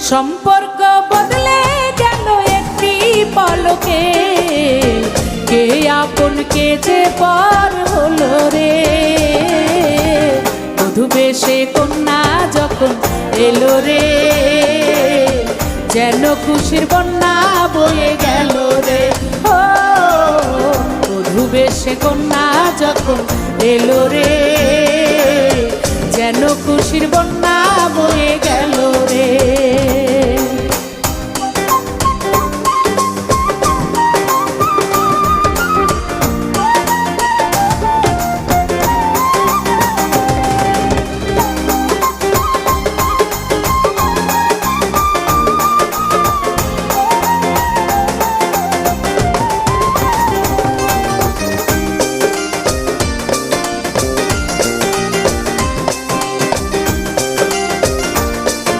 সম্পর্ক বদলে গেল একটি পলকে, কে আপন কে যে পর হলো রে। বধূ বেশে কন্যা যখন এলো রে, যেন খুশির বন্যা বয়ে গেল রে। ও বধূ বেশে কন্যা যখন এলো রে, যেন খুশির বন্যা বয়ে গেল